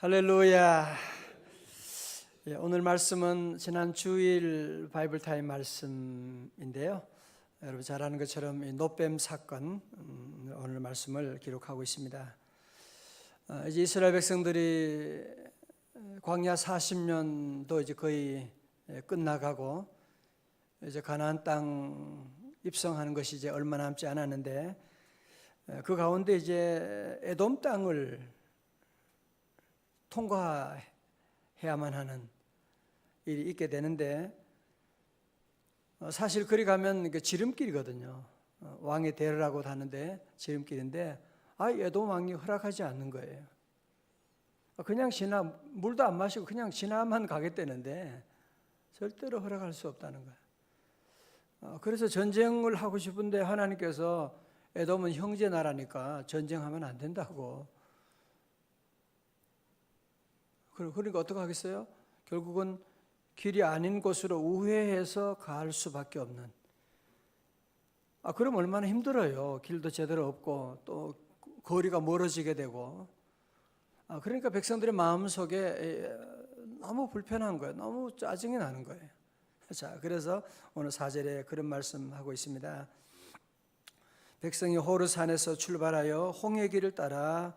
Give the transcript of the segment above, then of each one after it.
할렐루야. 오늘 말씀은 지난 주일 바이블 타임 말씀인데요. 여러분 잘 아는 것처럼 이 노뱀 사건 오늘 말씀을 기록하고 있습니다. 이제 이스라엘 백성들이 광야 40년도 이제 거의 끝나가고 이제 가나안 땅 입성하는 것이 이제 얼마 남지 않았는데 그 가운데 이제 에돔 땅을 통과해야만 하는 일이 있게 되는데, 사실 그리 가면 지름길이거든요. 왕의 대로라고 하는데 지름길인데 에돔 왕이 허락하지 않는 거예요. 그냥 물도 안 마시고 그냥 지나만 가겠다는데 절대로 허락할 수 없다는 거예요. 그래서 전쟁을 하고 싶은데 하나님께서 에돔은 형제 나라니까 전쟁하면 안 된다고. 그러니까 어떻게 하겠어요? 결국은 길이 아닌 곳으로 우회해서 갈 수밖에 없는. 그럼 얼마나 힘들어요. 길도 제대로 없고 또 거리가 멀어지게 되고. 그러니까 백성들의 마음속에 너무 불편한 거예요. 너무 짜증이 나는 거예요. 자, 그래서 오늘 4절에 그런 말씀하고 있습니다. 백성이 호르산에서 출발하여 홍해 길을 따라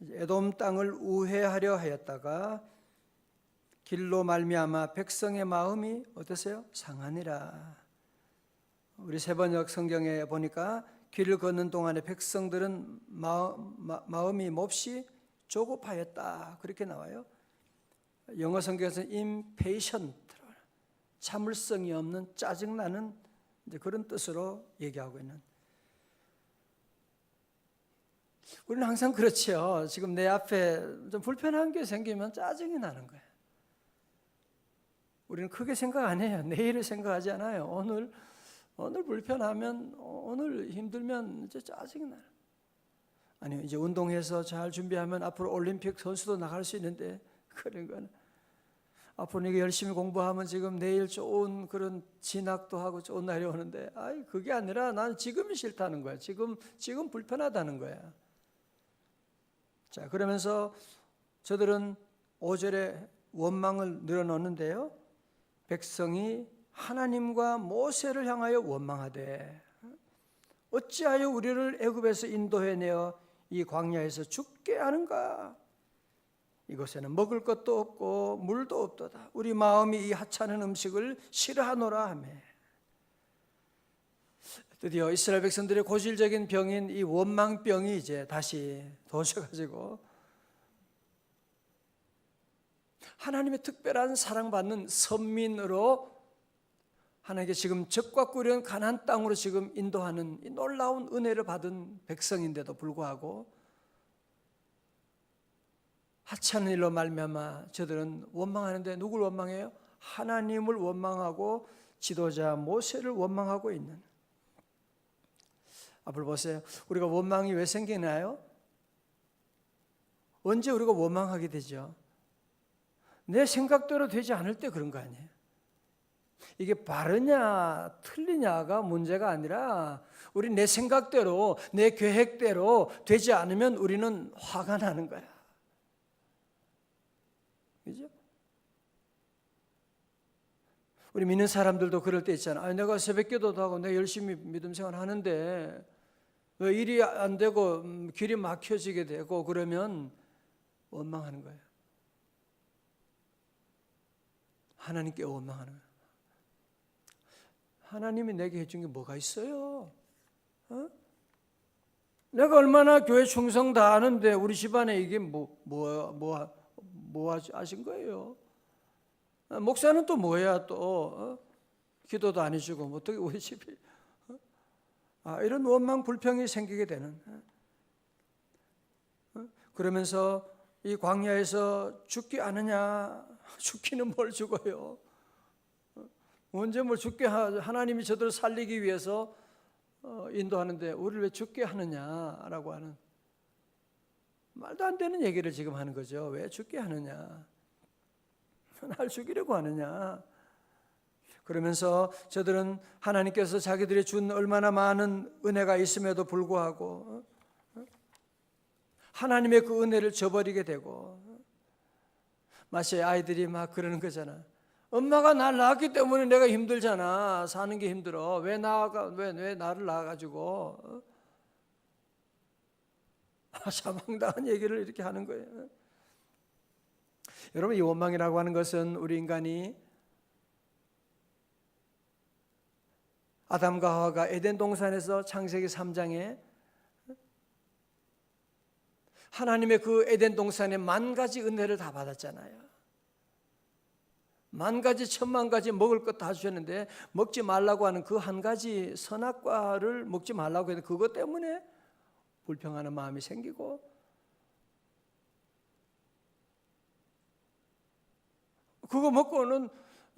에돔 땅을 우회하려 하였다가 길로 말미암아 백성의 마음이 어떠세요? 상하니라. 우리 세번역 성경에 보니까 길을 걷는 동안에 백성들은 마음이 몹시 조급하였다 그렇게 나와요. 영어 성경에서는 impatient, 참을성이 없는, 짜증나는 그런 뜻으로 얘기하고 있는. 우리는 항상 그렇죠. 지금 내 앞에 좀 불편한 게 생기면 짜증이 나는 거예요. 우리는 크게 생각 안 해요. 내일을 생각하지 않아요. 오늘 불편하면, 오늘 힘들면 이제 짜증이 나요. 아니요, 이제 운동해서 잘 준비하면 앞으로 올림픽 선수도 나갈 수 있는데, 그런 거는 앞으로 이게 열심히 공부하면 지금 내일 좋은 그런 진학도 하고 좋은 날이 오는데, 그게 아니라 난 지금이 싫다는 거야. 지금 불편하다는 거야. 자, 그러면서 저들은 5절에 원망을 늘어놓는데요. 백성이 하나님과 모세를 향하여 원망하되 어찌하여 우리를 애굽에서 인도해내어 이 광야에서 죽게 하는가? 이곳에는 먹을 것도 없고 물도 없도다. 우리 마음이 이 하찮은 음식을 싫어하노라 하며. 드디어 이스라엘 백성들의 고질적인 병인 이 원망병이 이제 다시 도셔가지고 하나님의 특별한 사랑받는 선민으로 하나님께 지금 적과 꾸려온 가나안 땅으로 지금 인도하는 이 놀라운 은혜를 받은 백성인데도 불구하고 하찮은 일로 말미암아 저들은 원망하는데 누굴 원망해요? 하나님을 원망하고 지도자 모세를 원망하고 있는. 앞을 보세요. 우리가 원망이 왜 생기나요? 언제 우리가 원망하게 되죠? 내 생각대로 되지 않을 때 그런 거 아니에요? 이게 바르냐 틀리냐가 문제가 아니라 우리 내 생각대로 내 계획대로 되지 않으면 우리는 화가 나는 거야. 그죠? 우리 믿는 사람들도 그럴 때 있잖아. 내가 새벽기도도 하고 내가 열심히 믿음 생활 하는데 왜 일이 안 되고 길이 막혀지게 되고 그러면 원망하는 거예요. 하나님께 원망하는 거예요. 하나님이 내게 해준 게 뭐가 있어요? 내가 얼마나 교회 충성 다 하는데 우리 집안에 이게 뭐 하신 거예요? 목사는 또 뭐야 또 기도도 안 해주고 어떻게 우리 집이 이런 원망 불평이 생기게 되는. 그러면서 이 광야에서 죽기 않으냐? 죽기는 뭘 죽어요? 언제 뭘 죽게 하나님이 저들을 살리기 위해서 인도하는데 우리를 왜 죽게 하느냐라고 하는 말도 안 되는 얘기를 지금 하는 거죠. 왜 죽게 하느냐? 날 죽이려고 하느냐? 그러면서 저들은 하나님께서 자기들이 준 얼마나 많은 은혜가 있음에도 불구하고 하나님의 그 은혜를 저버리게 되고, 마치 아이들이 막 그러는 거잖아. 엄마가 날 낳았기 때문에 내가 힘들잖아. 사는 게 힘들어. 왜 나를 낳아가지고 사망당한 얘기를 이렇게 하는 거예요. 여러분, 이 원망이라고 하는 것은 우리 인간이 아담과 하와가 에덴 동산에서 창세기 3장에 하나님의 그 에덴 동산에 만 가지 은혜를 다 받았잖아요. 만 가지 천만 가지 먹을 것 다 주셨는데 먹지 말라고 하는 그 한 가지 선악과를 먹지 말라고 했는데 그것 때문에 불평하는 마음이 생기고, 그거 먹고는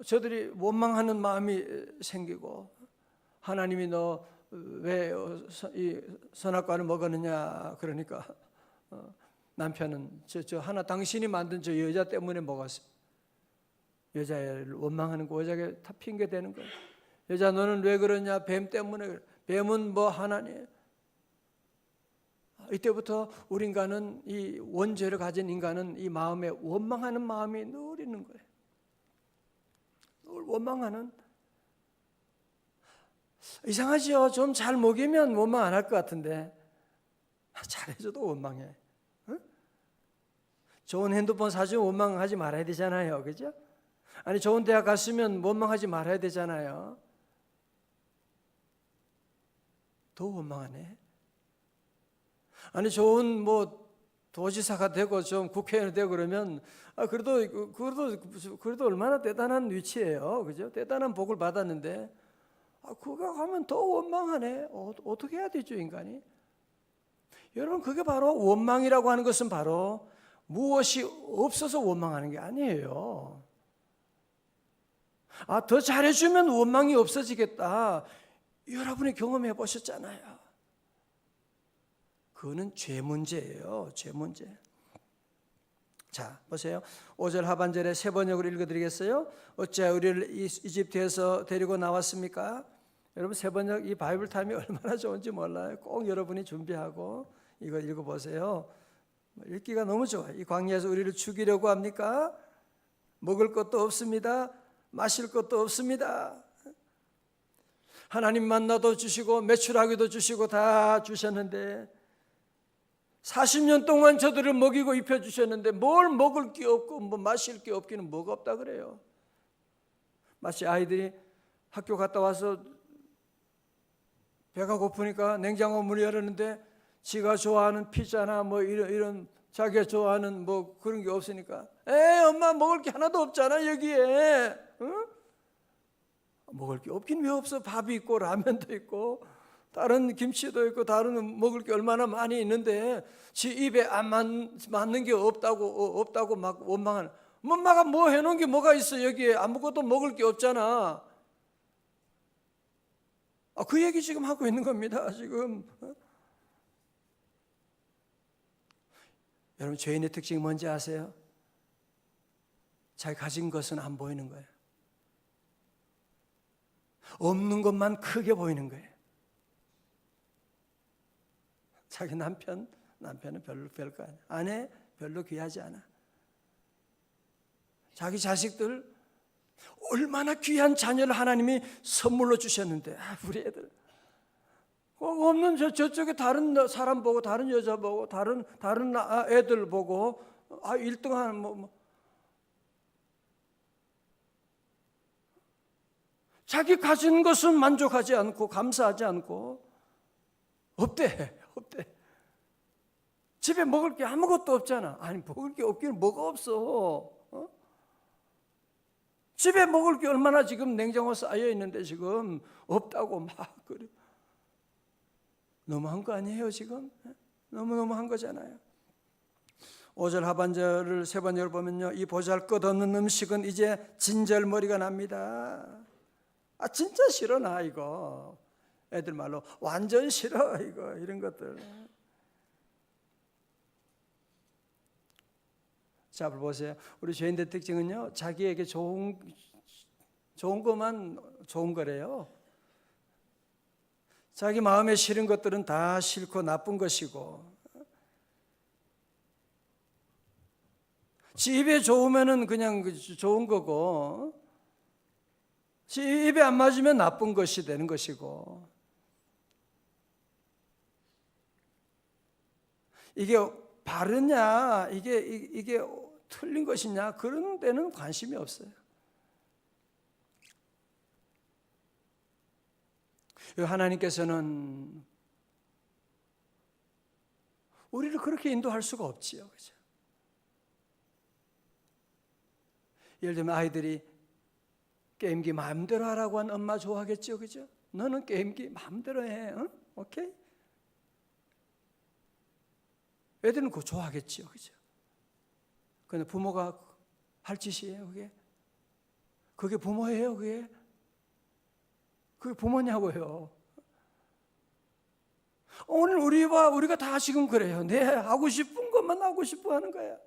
저들이 원망하는 마음이 생기고, 하나님이 너 왜 이 선악과를 먹었느냐 그러니까 남편은 저 하나 당신이 만든 저 여자 때문에 먹었어. 여자를 원망하는 거, 여자에게 다 핑계 대는 거예요. 여자 너는 왜 그러냐? 뱀 때문에 그래. 뱀은 뭐 하나님. 이때부터 우리 인간은, 이 원죄를 가진 인간은 이 마음에 원망하는 마음이 늘 있는 거예요. 늘 원망하는. 이상하죠. 좀 잘 먹이면 원망 안 할 것 같은데 잘해줘도 원망해. 응? 좋은 핸드폰 사주면 원망하지 말아야 되잖아요. 그죠? 아니 좋은 대학 갔으면 원망하지 말아야 되잖아요. 더 원망하네. 아니 좋은 뭐 도지사가 되고 좀 국회의원이 되고 그러면 그래도 얼마나 대단한 위치예요. 그죠? 대단한 복을 받았는데 그거 하면 더 원망하네. 어떻게 해야 되죠, 인간이? 여러분, 그게 바로 원망이라고 하는 것은 바로 무엇이 없어서 원망하는 게 아니에요. 더 잘해주면 원망이 없어지겠다. 여러분이 경험해 보셨잖아요. 그거는 죄 문제예요. 죄 문제. 자, 보세요. 5절 하반절에 세 번역으로 읽어드리겠어요. 어찌 우리를 이집트에서 데리고 나왔습니까? 여러분, 세 번역 이 바이블 타임이 얼마나 좋은지 몰라요. 꼭 여러분이 준비하고 이거 읽어보세요. 읽기가 너무 좋아요. 이 광야에서 우리를 죽이려고 합니까? 먹을 것도 없습니다. 마실 것도 없습니다. 하나님 만나도 주시고 매출하기도 주시고 다 주셨는데 40년 동안 저들을 먹이고 입혀주셨는데 뭘 먹을 게 없고 뭐 마실 게 없기는 뭐가 없다 그래요. 마치 아이들이 학교 갔다 와서 배가 고프니까 냉장고 문을 열었는데 지가 좋아하는 피자나 뭐 이런 자기가 좋아하는 뭐 그런 게 없으니까 엄마 먹을 게 하나도 없잖아 여기에. 응? 먹을 게 없긴 왜 없어. 밥이 있고 라면도 있고 다른 김치도 있고 다른 먹을 게 얼마나 많이 있는데 지 입에 안 맞는 게 없다고 막 원망하는. 엄마가 뭐 해놓은 게 뭐가 있어 여기에. 아무것도 먹을 게 없잖아. 그 얘기 지금 하고 있는 겁니다 지금. 여러분, 죄인의 특징이 뭔지 아세요? 자기 가진 것은 안 보이는 거예요. 없는 것만 크게 보이는 거예요. 자기 남편은 별거 아니야. 아내 별로 귀하지 않아. 자기 자식들 얼마나 귀한 자녀를 하나님이 선물로 주셨는데 우리 애들 없는 저쪽에 다른 사람 보고 다른 여자 보고 다른 애들 보고 1등하는 뭐 자기 가진 것은 만족하지 않고 감사하지 않고 없대. 집에 먹을 게 아무것도 없잖아. 아니 먹을 게 없기는 뭐가 없어. 집에 먹을 게 얼마나 지금 냉장고 쌓여 있는데 지금 없다고 막 그래. 너무한 거 아니에요 지금? 너무한 거잖아요. 5절 하반절을 세 번역을 보면요, 이 보잘것없는 음식은 이제 진절머리가 납니다. 진짜 싫어 나 이거. 애들 말로 완전 싫어 이거. 이런 것들. 자, 보세요. 우리 죄인들 특징은요, 자기에게 좋은 것만 좋은 거래요. 자기 마음에 싫은 것들은 다 싫고 나쁜 것이고, 지 입에 좋으면은 그냥 좋은 거고, 지 입에 안 맞으면 나쁜 것이 되는 것이고, 이게 바르냐, 이게 틀린 것이냐, 그런 데는 관심이 없어요. 하나님께서는 우리를 그렇게 인도할 수가 없지요. 그죠? 예를 들면 아이들이 게임기 마음대로 하라고 한 엄마 좋아하겠죠. 그죠? 너는 게임기 마음대로 해. 응? 오케이? 애들은 그거 좋아하겠죠. 그죠? 근데 부모가 할 짓이에요, 그게? 그게 부모예요, 그게? 그게 부모냐고요. 오늘 우리가 다 지금 그래요. 내 하고 싶은 것만 하고 싶어 하는 거야.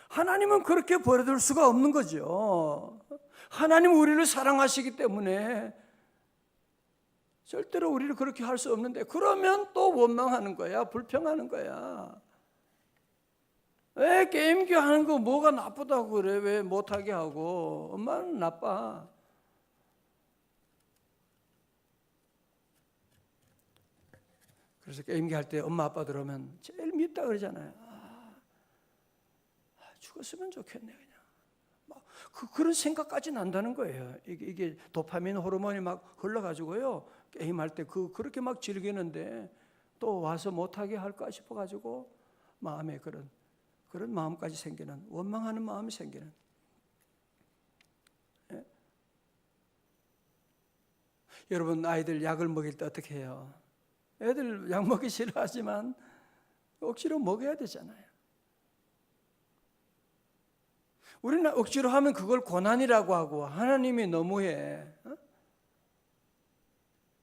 하나님은 그렇게 버려둘 수가 없는 거죠. 하나님은 우리를 사랑하시기 때문에 절대로 우리를 그렇게 할 수 없는데, 그러면 또 원망하는 거야, 불평하는 거야. 왜 게임기 하는 거 뭐가 나쁘다고 그래? 왜 못하게 하고? 엄마는 나빠. 그래서 게임기 할 때 엄마 아빠 들어오면 제일 밉다 그러잖아요. 죽었으면 좋겠네, 그냥. 그런 생각까지 난다는 거예요. 이게 도파민 호르몬이 막 흘러가지고요. 게임할 때 그렇게 막 즐기는데 또 와서 못하게 할까 싶어가지고 마음에 그런 마음까지 생기는, 원망하는 마음이 생기는. 예? 여러분, 아이들 약을 먹일 때 어떻게 해요? 애들 약 먹기 싫어하지만 억지로 먹여야 되잖아요. 우리는 억지로 하면 그걸 고난이라고 하고 하나님이 너무해.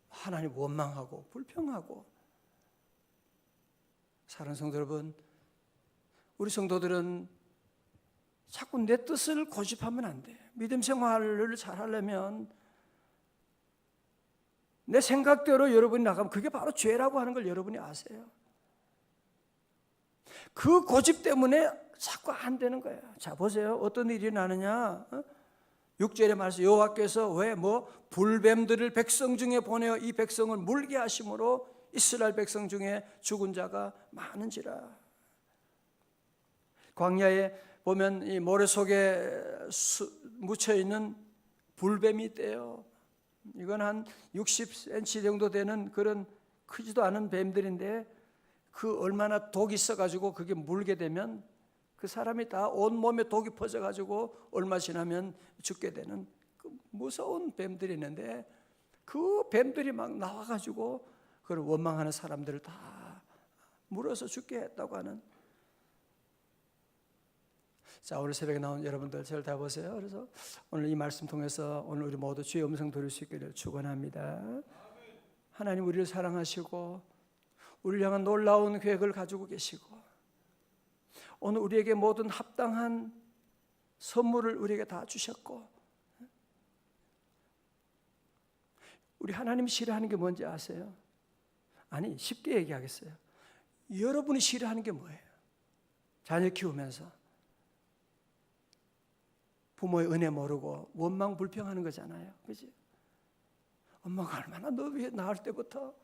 하나님 원망하고 불평하고. 사랑하는 성도 여러분, 우리 성도들은 자꾸 내 뜻을 고집하면 안 돼. 믿음 생활을 잘 하려면 내 생각대로 여러분이 나가면 그게 바로 죄라고 하는 걸 여러분이 아세요. 그 고집 때문에 자꾸 안 되는 거예요. 자, 보세요. 어떤 일이 나느냐. 6절에 말씀, 여호와께서 왜 불뱀들을 백성 중에 보내어 이 백성을 물게 하심으로 이스라엘 백성 중에 죽은 자가 많은지라. 광야에 보면 이 모래 속에 묻혀 있는 불뱀이 있대요. 이건 한 60cm 정도 되는 그런 크지도 않은 뱀들인데, 그 얼마나 독이 있어가지고 그게 물게 되면 그 사람이 다 온몸에 독이 퍼져가지고 얼마 지나면 죽게 되는 그 무서운 뱀들이 있는데, 그 뱀들이 막 나와가지고 그걸 원망하는 사람들을 다 물어서 죽게 했다고 하는. 자, 오늘 새벽에 나온 여러분들 저를 다 보세요. 그래서 오늘 이 말씀 통해서 오늘 우리 모두 주의 음성 들을 수 있기를 축원합니다. 하나님 우리를 사랑하시고 우리를 향한 놀라운 계획을 가지고 계시고, 오늘 우리에게 모든 합당한 선물을 우리에게 다 주셨고, 우리 하나님이 싫어하는 게 뭔지 아세요? 아니, 쉽게 얘기하겠어요. 여러분이 싫어하는 게 뭐예요? 자녀 키우면서 부모의 은혜 모르고 원망 불평하는 거잖아요. 그렇지? 엄마가 얼마나 너 위해 낳을 때부터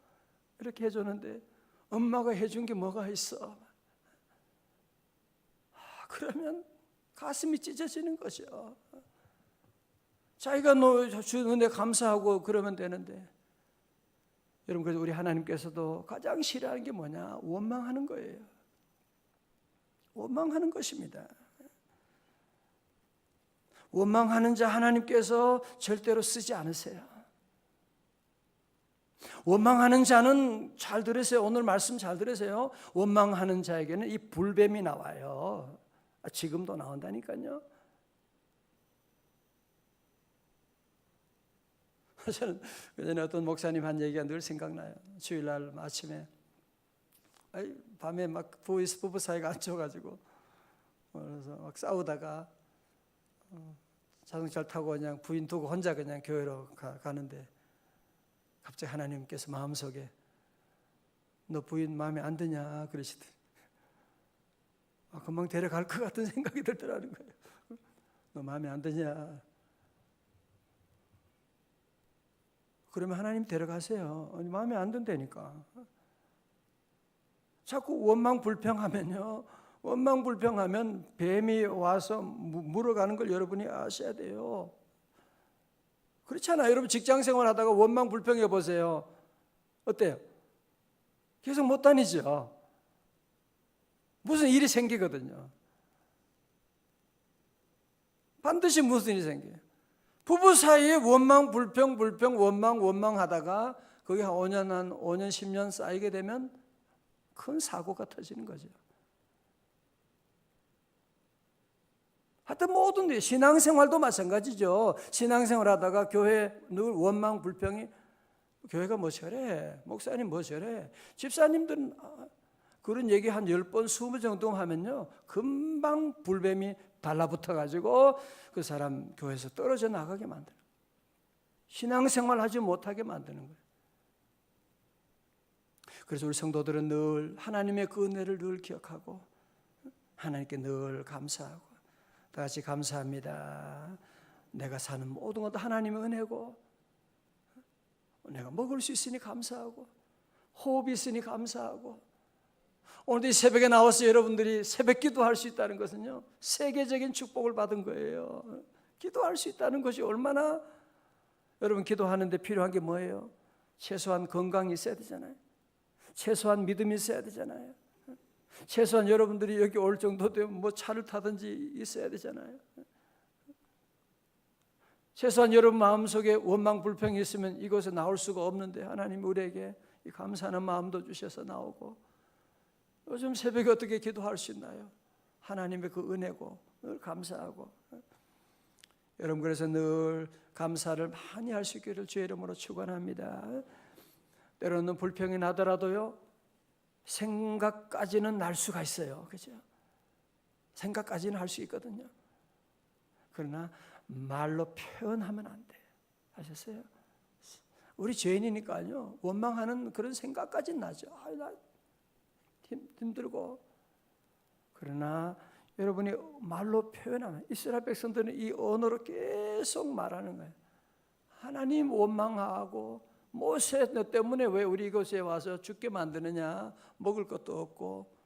이렇게 해줬는데 엄마가 해준 게 뭐가 있어? 그러면 가슴이 찢어지는 거죠. 자기가 너 준 은혜 감사하고 그러면 되는데, 여러분, 그래서 우리 하나님께서도 가장 싫어하는 게 뭐냐? 원망하는 거예요. 원망하는 것입니다. 원망하는 자 하나님께서 절대로 쓰지 않으세요. 원망하는 자는, 잘 들으세요. 오늘 말씀 잘 들으세요. 원망하는 자에게는 이 불뱀이 나와요. 지금도 나온다니까요. 저는 예전에 어떤 목사님 한 얘기가 늘 생각나요. 주일날 아침에 밤에 막 부부 사이가 안 좋아가지고 그래서 막 싸우다가 자동차를 타고 그냥 부인 두고 혼자 그냥 교회로 가는데, 갑자기 하나님께서 마음속에 너 부인 마음에 안 드냐 그러시더니, 금방 데려갈 것 같은 생각이 들더라는 거예요. 너 마음에 안 드냐? 그러면 하나님 데려가세요. 마음에 안 든다니까. 자꾸 원망불평하면요. 원망불평하면 뱀이 와서 물어가는 걸 여러분이 아셔야 돼요. 그렇잖아요. 여러분 직장생활 하다가 원망불평해 보세요. 어때요? 계속 못 다니죠. 무슨 일이 생기거든요. 반드시 무슨 일이 생겨요. 부부 사이에 원망, 불평, 원망 하다가 그게 한 5년, 10년 쌓이게 되면 큰 사고가 터지는 거죠. 하여튼 모든 일, 신앙생활도 마찬가지죠. 신앙생활 하다가 교회 늘 원망, 불평이 교회가 뭐 저래? 목사님 뭐 저래? 집사님들은 그런 얘기 한 10번, 20번 정도 하면요. 금방 불뱀이 달라붙어가지고 그 사람 교회에서 떨어져 나가게 만드는 거예요. 신앙생활 하지 못하게 만드는 거예요. 그래서 우리 성도들은 늘 하나님의 그 은혜를 늘 기억하고 하나님께 늘 감사하고 다 같이 감사합니다. 내가 사는 모든 것도 하나님의 은혜고 내가 먹을 수 있으니 감사하고 호흡이 있으니 감사하고 오늘 이 새벽에 나와서 여러분들이 새벽 기도할 수 있다는 것은요 세계적인 축복을 받은 거예요. 기도할 수 있다는 것이 얼마나 여러분 기도하는데 필요한 게 뭐예요? 최소한 건강이 있어야 되잖아요. 최소한 믿음이 있어야 되잖아요. 최소한 여러분들이 여기 올 정도 되면 뭐 차를 타든지 있어야 되잖아요. 최소한 여러분 마음속에 원망 불평이 있으면 이곳에 나올 수가 없는데 하나님 우리에게 이 감사하는 마음도 주셔서 나오고 요즘 새벽에 어떻게 기도할 수 있나요? 하나님의 그 은혜고 늘 감사하고 여러분 그래서 늘 감사를 많이 할 수 있기를 주의 이름으로 축원합니다. 때로는 불평이 나더라도요 생각까지는 날 수가 있어요. 그죠? 생각까지는 할 수 있거든요. 그러나 말로 표현하면 안 돼요. 아셨어요? 우리 죄인이니까요 원망하는 그런 생각까지는 나죠. 나 힘들고. 그러나 여러분이 말로 표현하면 이스라엘 백성들은 이 언어로 계속 말하는 거예요. 하나님 원망하고 모세 너 때문에 왜 우리 이곳에 와서 죽게 만드느냐 먹을 것도 없고.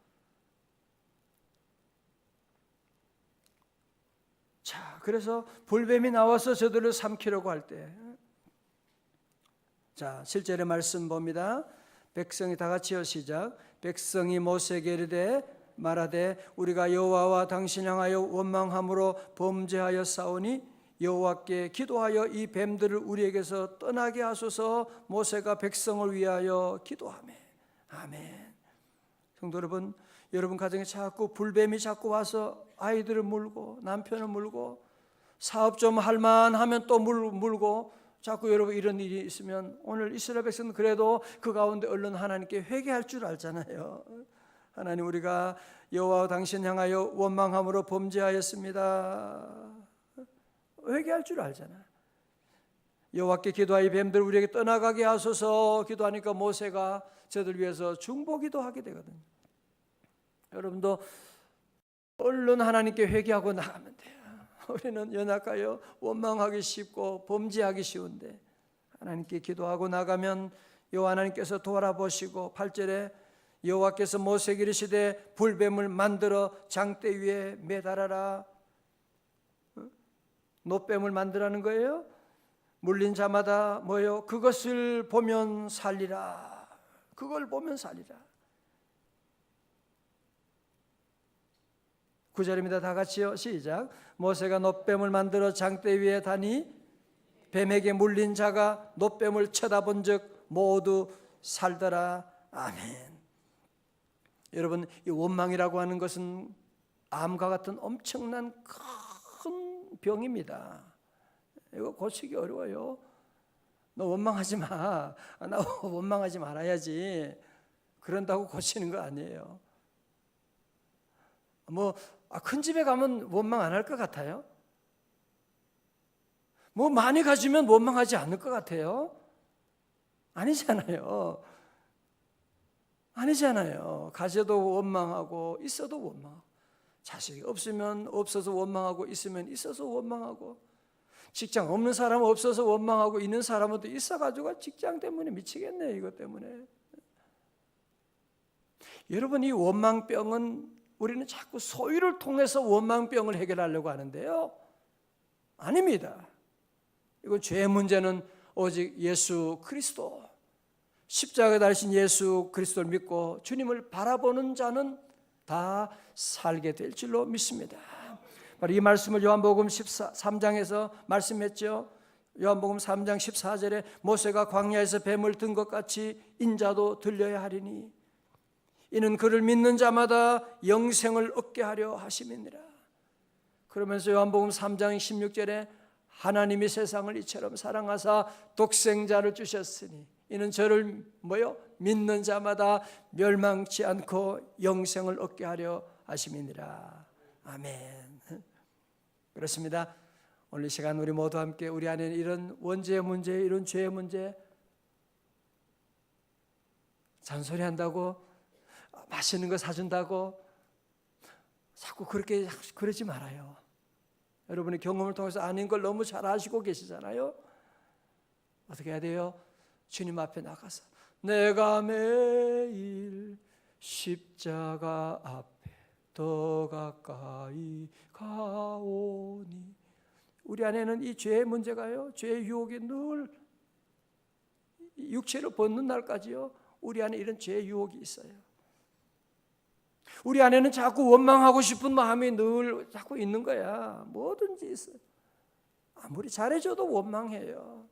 자 그래서 불뱀이 나와서 저들을 삼키려고 할 때 자 7절의 말씀 봅니다. 백성이 다 같이요 시작. 백성이 모세에게 이르되 말하되 우리가 여호와와 당신 향하여 원망함으로 범죄하여 싸우니 여호와께 기도하여 이 뱀들을 우리에게서 떠나게 하소서. 모세가 백성을 위하여 기도하매. 아멘. 성도 여러분, 여러분 가정에 자꾸 불뱀이 자꾸 와서 아이들을 물고 남편을 물고 사업 좀 할만하면 또 물고 자꾸 여러분 이런 일이 있으면 오늘 이스라엘 백성은 그래도 그 가운데 얼른 하나님께 회개할 줄 알잖아요. 하나님 우리가 여호와와 당신 향하여 원망함으로 범죄하였습니다. 회개할 줄 알잖아요. 여호와께 기도하여 뱀들 우리에게 떠나가게 하소서 기도하니까 모세가 저들 위해서 중보기도 하게 되거든요. 여러분도 얼른 하나님께 회개하고 나가면 돼요. 우리는 연약하여 원망하기 쉽고 범죄하기 쉬운데 하나님께 기도하고 나가면 여호와 하나님께서 돌아보시고 8절에 여호와께서 모세에게 이르시되 불뱀을 만들어 장대 위에 매달아라. 노뱀을 만들라는 거예요. 물린 자마다 뭐요? 그것을 보면 살리라. 그걸 보면 살리라. 9절입니다. 다 같이요. 시작. 모세가 노뱀을 만들어 장대 위에 다니 뱀에게 물린 자가 노뱀을 쳐다본 적 모두 살더라. 아멘. 여러분 이 원망이라고 하는 것은 암과 같은 엄청난 큰 병입니다. 이거 고치기 어려워요. 너 원망하지 마. 나 원망하지 말아야지. 그런다고 고치는 거 아니에요. 큰 집에 가면 원망 안 할 것 같아요? 많이 가지면 원망하지 않을 것 같아요? 아니잖아요. 아니잖아요. 가져도 원망하고 있어도 원망하고 자식이 없으면 없어서 원망하고 있으면 있어서 원망하고, 직장 없는 사람은 없어서 원망하고 있는 사람은 또 있어가지고 직장 때문에 미치겠네, 이것 때문에. 여러분, 이 원망병은 우리는 자꾸 소유를 통해서 원망병을 해결하려고 하는데요, 아닙니다. 이건 죄의 문제는 오직 예수 그리스도, 십자가에 달리신 예수 그리스도를 믿고 주님을 바라보는 자는 다 살게 될 줄로 믿습니다. 바로 이 말씀을 요한복음 13장에서 말씀했죠. 요한복음 3장 14절에 모세가 광야에서 뱀을 든 것 같이 인자도 들려야 하리니 이는 그를 믿는 자마다 영생을 얻게 하려 하심이니라. 그러면서 요한복음 3장 16절에 하나님이 세상을 이처럼 사랑하사 독생자를 주셨으니 이는 저를 믿는 자마다 멸망치 않고 영생을 얻게 하려 하심이니라. 아멘. 그렇습니다. 오늘 이 시간 우리 모두 함께 우리 안에 이런 원죄의 문제, 이런 죄의 문제, 잔소리한다고, 맛있는 거 사준다고 자꾸 그러지 말아요. 여러분의 경험을 통해서 아는 걸 너무 잘 아시고 계시잖아요. 어떻게 해야 돼요? 주님 앞에 나가서 내가 매일 십자가 앞에 더 가까이 가오니. 우리 안에는 이 죄의 문제가요, 죄의 유혹이 늘 육체를 벗는 날까지요, 우리 안에 이런 죄의 유혹이 있어요. 우리 안에는 자꾸 원망하고 싶은 마음이 늘 자꾸 있는 거야. 뭐든지 있어요. 아무리 잘해줘도 원망해요.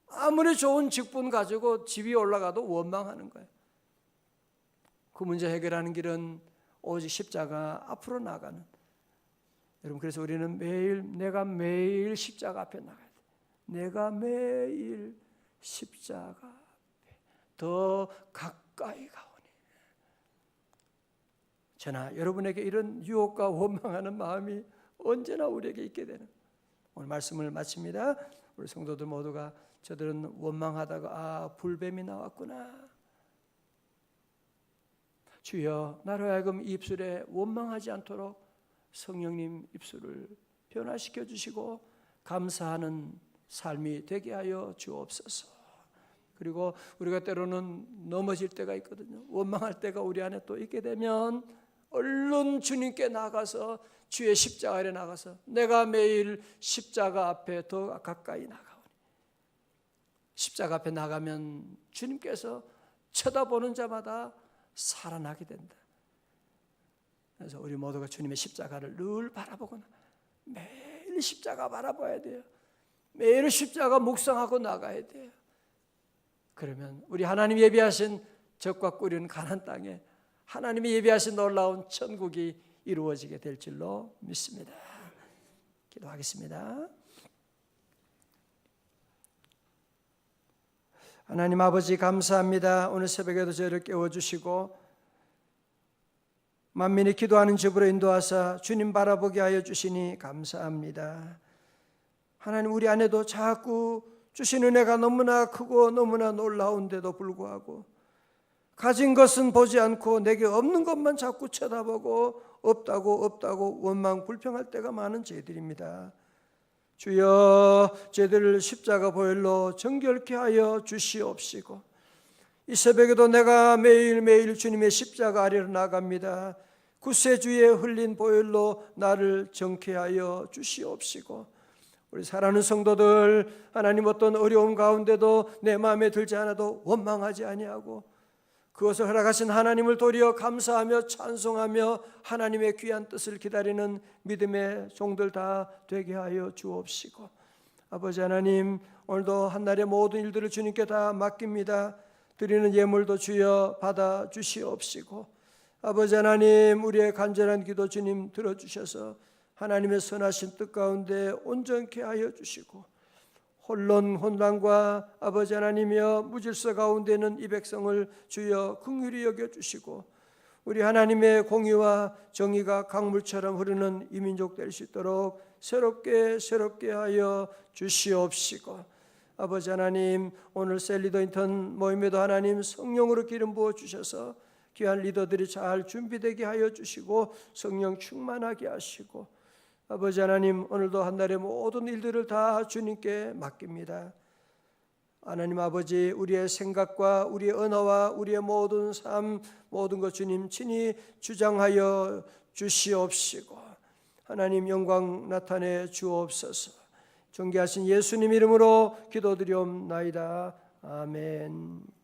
아무리 좋은 직분 가지고 집이 올라가도 원망하는 거예요. 그 문제 해결하는 길은 오직 십자가 앞으로 나가는. 여러분, 그래서 우리는 내가 매일 십자가 앞에 나가야 돼. 내가 매일 십자가 앞에 더 가까이 가오니. 저나 여러분에게 이런 유혹과 원망하는 마음이 언제나 우리에게 있게 되는, 오늘 말씀을 마칩니다. 우리 성도들 모두가 저들은 원망하다가 불뱀이 나왔구나, 주여 나로 하여금 이 입술에 원망하지 않도록 성령님 입술을 변화시켜 주시고 감사하는 삶이 되게 하여 주옵소서. 그리고 우리가 때로는 넘어질 때가 있거든요. 원망할 때가 우리 안에 또 있게 되면 얼른 주님께 나가서 주의 십자가 아래 나가서 내가 매일 십자가 앞에 더 가까이 나가오니. 십자가 앞에 나가면 주님께서 쳐다보는 자마다 살아나게 된다. 그래서 우리 모두가 주님의 십자가를 늘 바라보거나 매일 십자가 바라봐야 돼요. 매일 십자가 묵상하고 나가야 돼요. 그러면 우리 하나님 예비하신 적과 꿀인 가나안 땅에 하나님이 예비하신 놀라운 천국이 이루어지게 될 줄로 믿습니다. 기도하겠습니다. 하나님 아버지 감사합니다. 오늘 새벽에도 저희를 깨워주시고 만민이 기도하는 집으로 인도하사 주님 바라보게 하여 주시니 감사합니다. 하나님, 우리 안에도 자꾸 주신 은혜가 너무나 크고 너무나 놀라운데도 불구하고 가진 것은 보지 않고 내게 없는 것만 자꾸 쳐다보고 없다고 원망 불평할 때가 많은 저희들입니다. 주여, 저희들을 십자가 보혈로 정결케 하여 주시옵시고 이 새벽에도 내가 매일매일 주님의 십자가 아래로 나갑니다. 구세주의 흘린 보혈로 나를 정케 하여 주시옵시고 우리 사랑하는 성도들, 하나님 어떤 어려움 가운데도 내 마음에 들지 않아도 원망하지 아니하고 그것을 허락하신 하나님을 도리어 감사하며 찬송하며 하나님의 귀한 뜻을 기다리는 믿음의 종들 다 되게 하여 주옵시고 아버지 하나님, 오늘도 한날의 모든 일들을 주님께 다 맡깁니다. 드리는 예물도 주여 받아 주시옵시고 아버지 하나님, 우리의 간절한 기도 주님 들어주셔서 하나님의 선하신 뜻 가운데 온전케 하여 주시고 혼란과 아버지 하나님이여 무질서 가운데는 이 백성을 주여 긍휼히 여겨주시고 우리 하나님의 공의와 정의가 강물처럼 흐르는 이 민족 될 수 있도록 새롭게 하여 주시옵시고 아버지 하나님, 오늘 셀리더 인턴 모임에도 하나님 성령으로 기름 부어 주셔서 귀한 리더들이 잘 준비되게 하여 주시고 성령 충만하게 하시고 아버지 하나님 오늘도 한 날의 모든 일들을 다 주님께 맡깁니다. 하나님 아버지 우리의 생각과 우리의 언어와 우리의 모든 삶 모든 것 주님 친히 주장하여 주시옵시고 하나님 영광 나타내 주옵소서. 존귀하신 예수님 이름으로 기도드리옵나이다. 아멘.